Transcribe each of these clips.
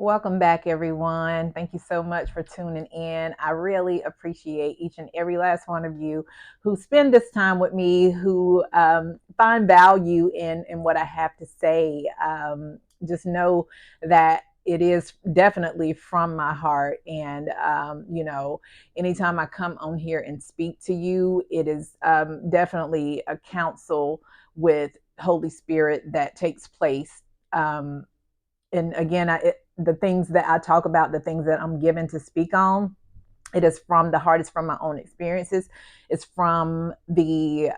Welcome back, everyone. Thank you so much for tuning in. I really appreciate each and every last one of you who spend this time with me, who find value in what I have to say. Just know that it is definitely from my heart. And, anytime I come on here and speak to you, it is definitely a counsel with Holy Spirit that takes place. And again, the things that I talk about, the things that I'm given to speak on, it is from the heart, it's from my own experiences, it's from the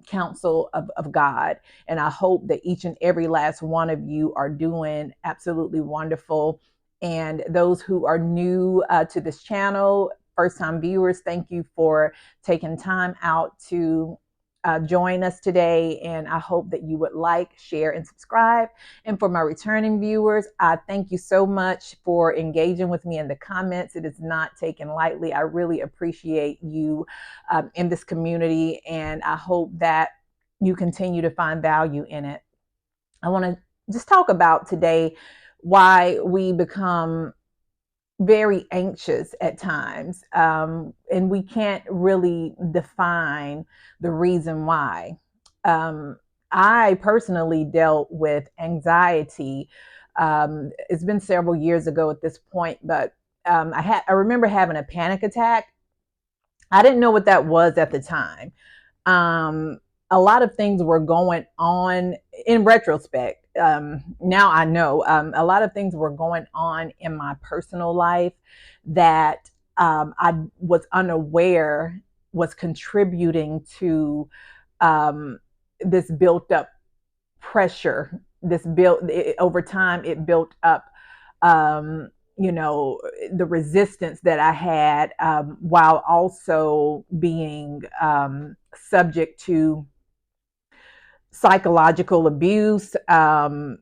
counsel of God. And I hope that each and every last one of you are doing absolutely wonderful. And those who are new to this channel, first time viewers, thank you for taking time out to join us today. And I hope that you would like, share, and subscribe. And for my returning viewers, I thank you so much for engaging with me in the comments. It is not taken lightly. I really appreciate you in this community, and I hope that you continue to find value in it. I want to just talk about today why we become very anxious at times, and we can't really define the reason why. Um, I personally dealt with anxiety. It's been several years ago at this point, but I remember having a panic attack. I didn't know what that was at the time. A lot of things were going on in retrospect. Now I know a lot of things were going on in my personal life that I was unaware was contributing to this built up pressure. Over time, it built up. Um, the resistance that I had, while also being subject to psychological abuse, all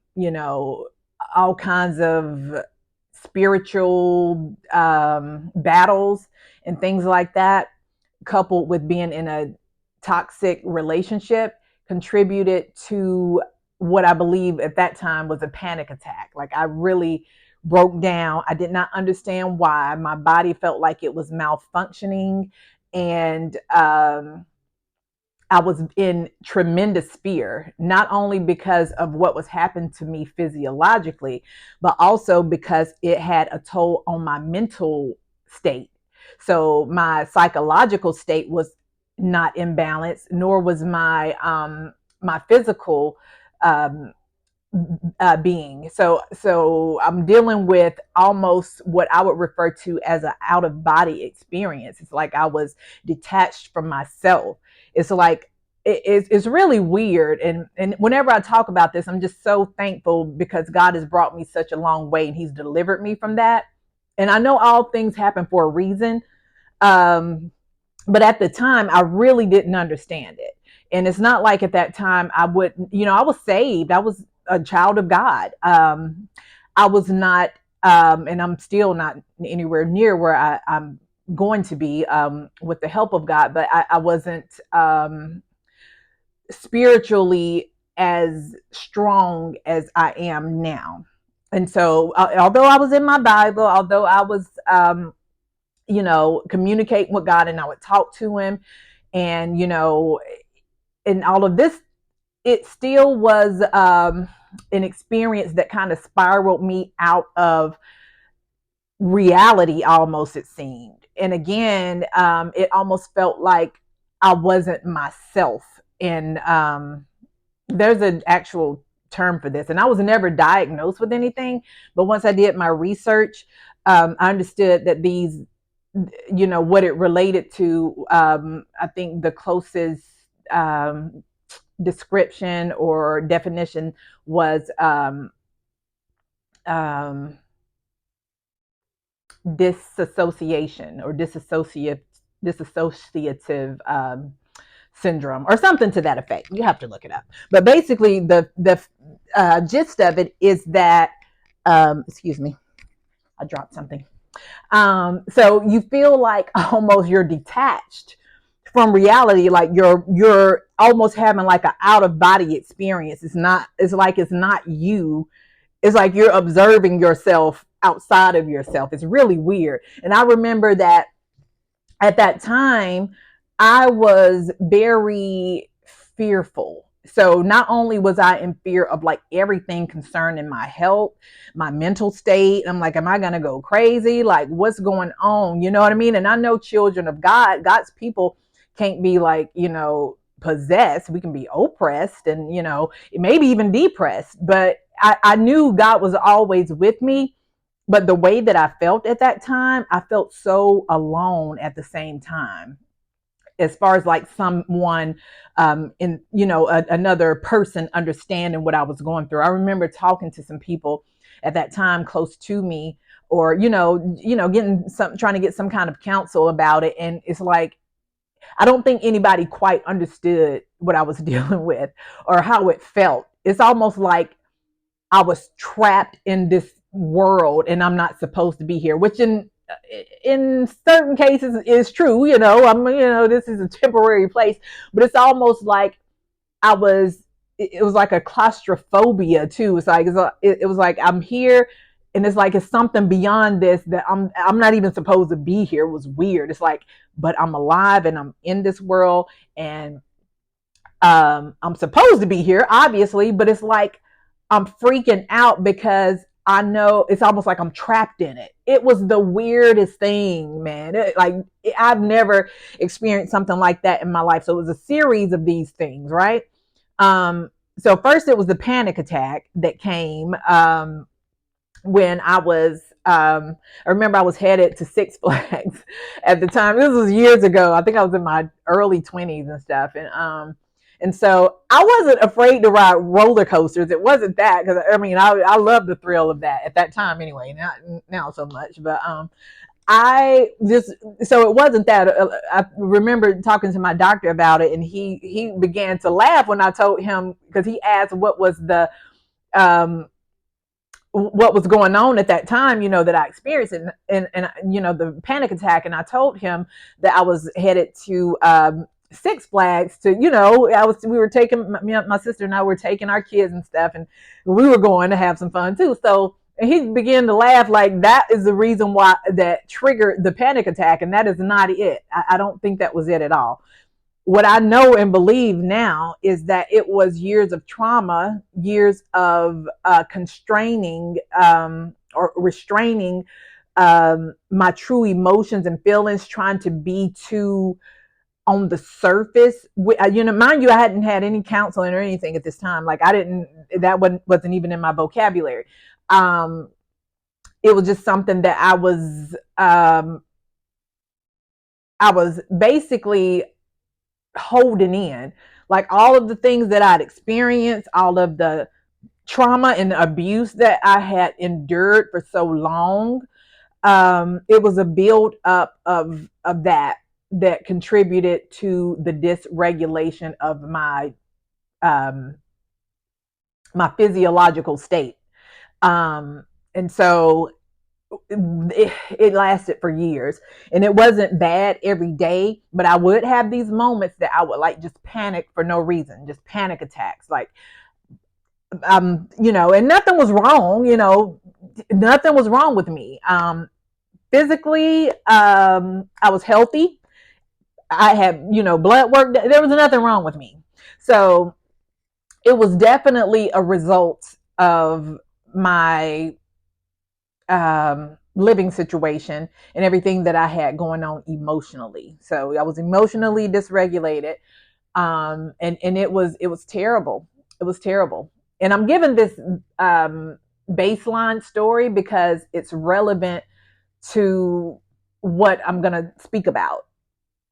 kinds of spiritual battles and things like that, coupled with being in a toxic relationship, contributed to what I believe at that time was a panic attack. Like, I really broke down. I did not understand why. My body felt like it was malfunctioning. And I was in tremendous fear, not only because of what was happening to me physiologically, but also because it had a toll on my mental state. So my psychological state was not in balance, nor was my physical um, being. So I'm dealing with almost what I would refer to as an out of body experience. It's like I was detached from myself. It's like it's really weird. And whenever I talk about this, I'm just so thankful because God has brought me such a long way and He's delivered me from that. And I know all things happen for a reason. Um, but at the time, I really didn't understand it. And it's not like at that time I was saved. I was a child of God. I was not, and I'm still not anywhere near where I'm going to be with the help of God, but I wasn't spiritually as strong as I am now. And so, although I was in my Bible, although I was, communicate with God and I would talk to Him, and and all of this, it still was an experience that kind of spiraled me out of reality, almost, it seemed. And again, it almost felt like I wasn't myself. And there's an actual term for this, and I was never diagnosed with anything, but once I did my research, I understood that these, what it related to, I think the closest description or definition was um, disassociation or disassociative syndrome or something to that effect. You have to look it up. But basically, the gist of it is that, excuse me, I dropped something. So you feel like almost you're detached from reality, like you're almost having like an out of body experience. It's like it's not you. it's like you're observing yourself outside of yourself. It's really weird. And I remember that at that time, I was very fearful. So not only was I in fear of like everything concerning my health, my mental state, I'm like, am I going to go crazy? Like, what's going on? You know what I mean? And I know children of God, God's people can't be like, possessed. We can be oppressed and, maybe even depressed. But I knew God was always with me, but the way that I felt at that time, I felt so alone at the same time. As far as like someone in, another person understanding what I was going through. I remember talking to some people at that time close to me, or getting some, trying to get some kind of counsel about it, and it's like I don't think anybody quite understood what I was dealing with or how it felt. It's almost like I was trapped in this world and I'm not supposed to be here, which in certain cases is true. This is a temporary place, but it's almost like I was. It was like a claustrophobia too. It was like I'm here, and it's like it's something beyond this that I'm not even supposed to be here. It was weird. It's like, but I'm alive and I'm in this world, and I'm supposed to be here, obviously, but it's like I'm freaking out because I know it's almost like I'm trapped in it. It was the weirdest thing, man. I've never experienced something like that in my life. So it was a series of these things, right? So first it was the panic attack that came when I remember I was headed to Six Flags at the time. This was years ago. I think I was in my early 20s and stuff. And so I wasn't afraid to ride roller coasters. It wasn't that, because I love the thrill of that at that time anyway. Not now so much, but I just, so it wasn't that. I remember talking to my doctor about it, and he began to laugh when I told him, because he asked um, what was going on at that time, that I experienced, and the panic attack. And I told him that I was headed to Six Flags to, we were taking, my sister and I were taking our kids and stuff, and we were going to have some fun too. So he began to laugh, like that is the reason why that triggered the panic attack. And that is not it. I don't think that was it at all. What I know and believe now is that it was years of trauma, years of constraining or restraining my true emotions and feelings, trying to be too on the surface. Mind you, I hadn't had any counseling or anything at this time. Like that wasn't even in my vocabulary. It was just something that I was basically holding in, like all of the things that I'd experienced, all of the trauma and abuse that I had endured for so long. It was a build up of that contributed to the dysregulation of my physiological state. And so it lasted for years, and it wasn't bad every day, but I would have these moments that I would like just panic for no reason, just panic attacks, like and nothing was wrong, nothing was wrong with me. Physically, I was healthy. I had, blood work. There was nothing wrong with me. So it was definitely a result of my living situation and everything that I had going on emotionally. So I was emotionally dysregulated. And it was terrible. It was terrible. And I'm giving this baseline story because it's relevant to what I'm going to speak about.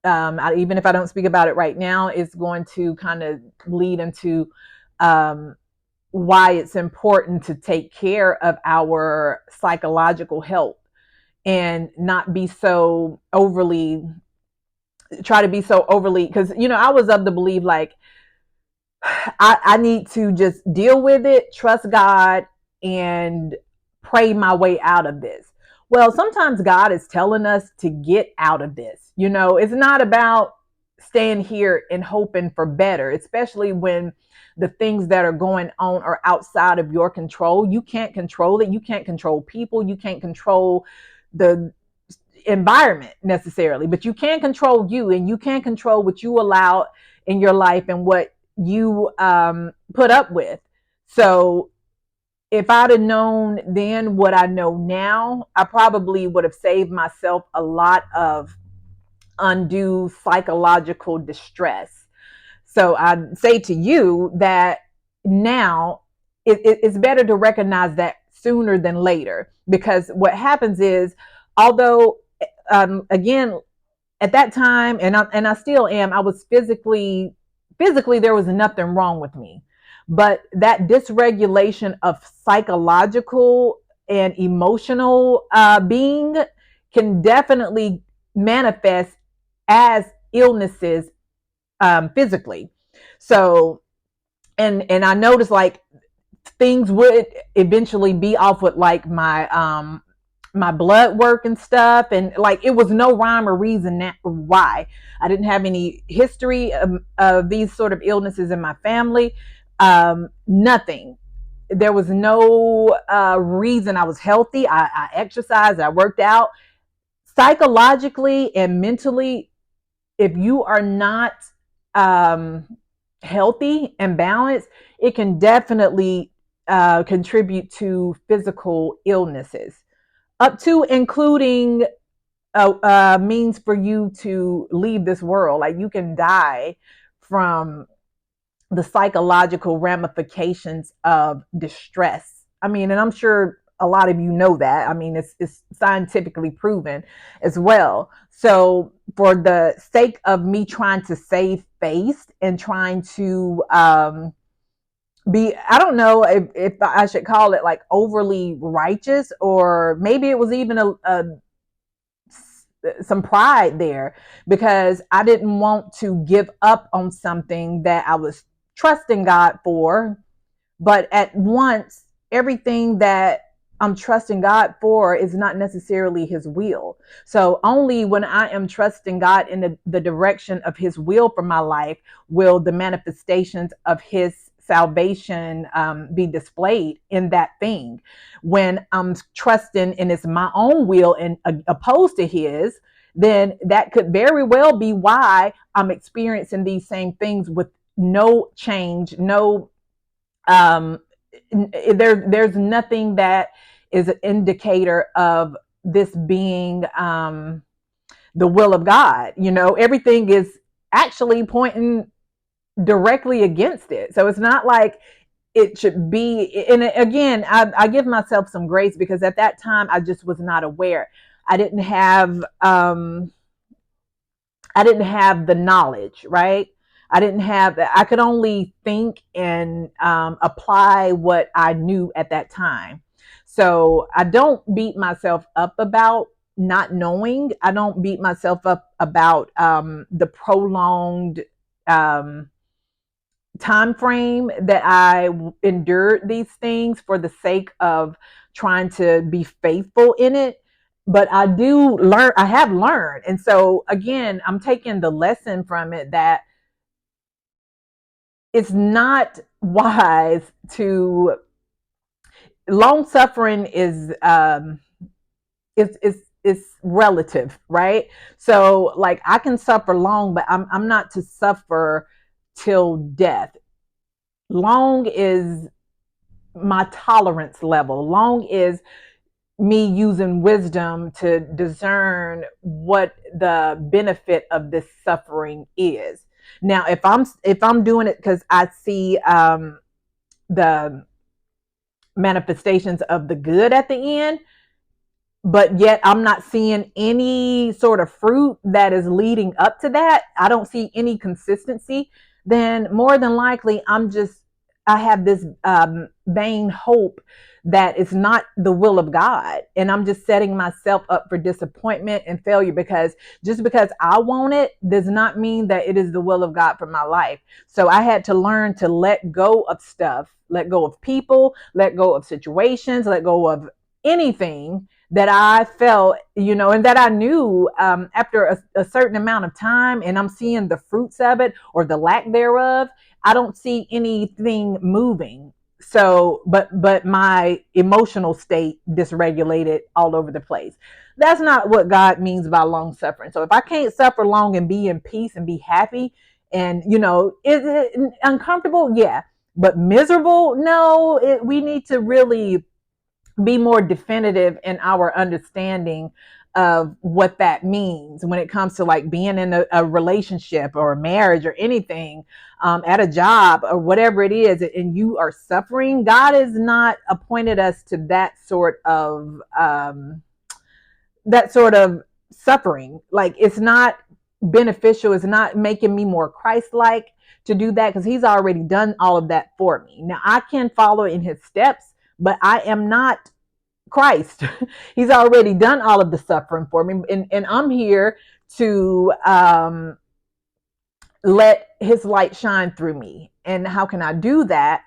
Even if I don't speak about it right now, it's going to kind of lead into why it's important to take care of our psychological health and not be so overly, because I was of the belief, like I need to just deal with it, trust God, and pray my way out of this. Well, sometimes God is telling us to get out of this. It's not about staying here and hoping for better, especially when the things that are going on are outside of your control. You can't control it. You can't control people. You can't control the environment necessarily, but you can control you, and you can control what you allow in your life and what you put up with. So if I'd have known then what I know now, I probably would have saved myself a lot of undue psychological distress. So I'd say to you that now it's better to recognize that sooner than later, because what happens is, although again, at that time, and I still am, I was physically there was nothing wrong with me, but that dysregulation of psychological and emotional being can definitely manifest as illnesses physically. So and I noticed like things would eventually be off with like my blood work and stuff, and like it was no rhyme or reason why. I didn't have any history of these sort of illnesses in my family. Nothing. There was no reason. I was healthy. I exercised, I worked out. Psychologically and mentally, if you are not um, healthy and balanced, it can definitely contribute to physical illnesses, up to including a means for you to leave this world. Like you can die from the psychological ramifications of distress. I mean, and I'm sure a lot of you know that. I mean, it's scientifically proven as well. So, for the sake of me trying to save face and trying to be, I don't know if I should call it like overly righteous, or maybe it was even some pride there, because I didn't want to give up on something that I was trusting God for. But at once, everything that I'm trusting God for is not necessarily His will. So only when I am trusting God in the direction of His will for my life will the manifestations of His salvation be displayed in that thing. When I'm trusting and it's my own will and opposed to His, then that could very well be why I'm experiencing these same things with no change, no um there's nothing that is an indicator of this being the will of God. Everything is actually pointing directly against it. So it's not like it should be. And again, I give myself some grace, because at that time I just was not aware. I didn't have the knowledge, right? I could only think and apply what I knew at that time. So I don't beat myself up about not knowing. I don't beat myself up about the prolonged um, time frame that I endured these things for the sake of trying to be faithful in it. But I have learned. And so again, I'm taking the lesson from it that it's not wise to long suffering is relative, right? So like I can suffer long, but I'm not to suffer till death. Long is my tolerance level. Long is me using wisdom to discern what the benefit of this suffering is. Now, if I'm doing it because I see the manifestations of the good at the end, but yet I'm not seeing any sort of fruit that is leading up to that, I don't see any consistency, then more than likely I have this vain hope that it's not the will of God. And I'm just setting myself up for disappointment and failure, because just because I want it does not mean that it is the will of God for my life. So I had to learn to let go of stuff, let go of people, let go of situations, let go of anything that I felt, and that I knew after a certain amount of time, and I'm seeing the fruits of it or the lack thereof, I don't see anything moving. So, but my emotional state dysregulated all over the place. That's not what God means by long suffering. So if I can't suffer long and be in peace and be happy, and is it uncomfortable? Yeah, but miserable? No. We need to really be more definitive in our understanding of what that means when it comes to like being in a relationship or a marriage or anything, at a job or whatever it is, and you are suffering. God has not appointed us to that sort of suffering. Like, it's not beneficial. It's not making me more Christ-like to do that, because he's already done all of that for me. Now I can follow in his steps, but I am not Christ. He's already done all of the suffering for me, and I'm here to let his light shine through me. And how can I do that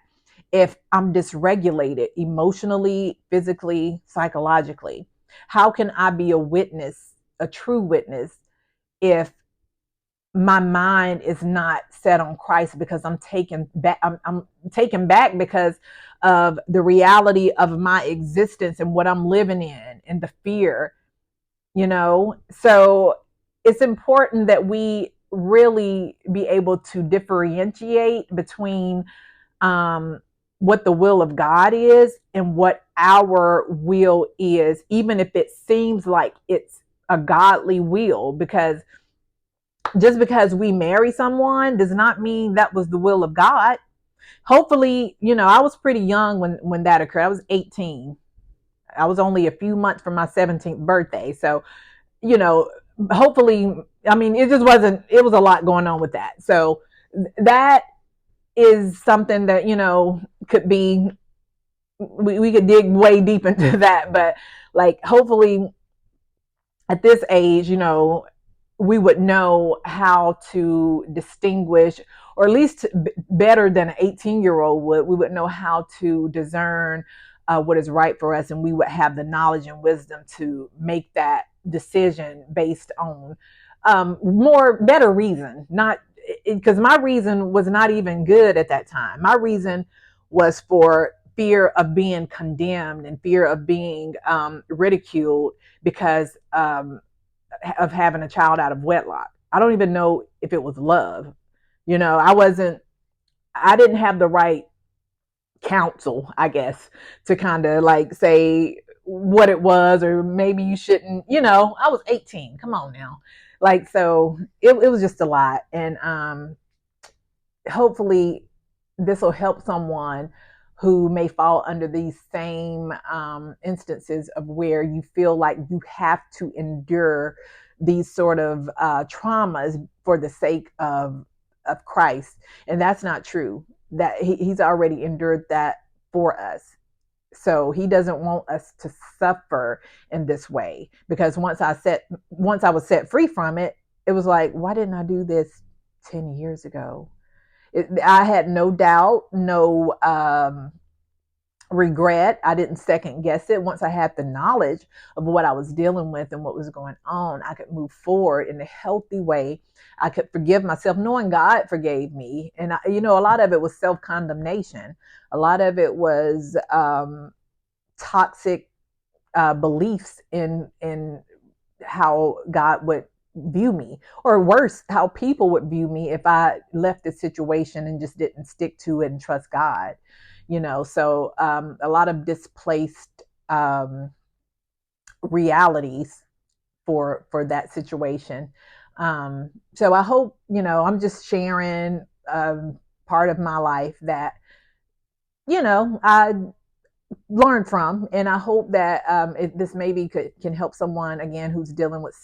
if I'm dysregulated emotionally, physically, psychologically? How can I be a witness, a true witness, if my mind is not set on Christ, because I'm taken back. I'm taken back because of the reality of my existence and what I'm living in and the fear, So it's important that we really be able to differentiate between what the will of God is and what our will is, even if it seems like it's a godly will, because just because we marry someone does not mean that was the will of God. Hopefully, I was pretty young when that occurred. I was 18. I was only a few months from my 17th birthday. So, you know, hopefully, I mean, it just wasn't, it was a lot going on with that. So that is something that, could be, we could dig way deep into that. But like, hopefully at this age, we would know how to distinguish, or at least better than an 18-year-old would. We would know how to discern what is right for us, and we would have the knowledge and wisdom to make that decision based on better reason. Not because my reason was not even good at that time. My reason was for fear of being condemned and fear of being ridiculed because of having a child out of wedlock. I don't even know if it was love. I didn't have the right counsel, I guess, to kind of like say what it was, or maybe you shouldn't, I was 18. Come on now. Like, so it was just a lot. And hopefully this will help someone who may fall under these same instances of where you feel like you have to endure these sort of traumas for the sake of Christ. And that's not true. That he's already endured that for us. So he doesn't want us to suffer in this way, because once I was set free from it, it was like, why didn't I do this 10 years ago? I had no doubt, no regret. I didn't second guess it. Once I had the knowledge of what I was dealing with and what was going on, I could move forward in a healthy way. I could forgive myself, knowing God forgave me. And a lot of it was self-condemnation. A lot of it was toxic beliefs in how God would view me, or worse, how people would view me if I left the situation and just didn't stick to it and trust God. So a lot of displaced realities for that situation. So I hope, I'm just sharing part of my life that I learn from, and I hope that this maybe can help someone again who's dealing with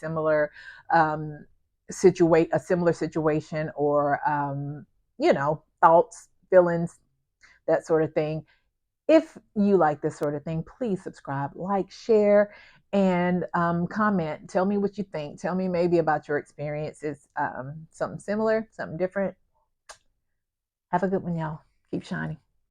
um, a similar situation, or thoughts, feelings, that sort of thing. If you like this sort of thing, please subscribe, like, share, and comment. Tell me what you think. Tell me maybe about your experiences, something similar, something different. Have a good one, y'all. Keep shining.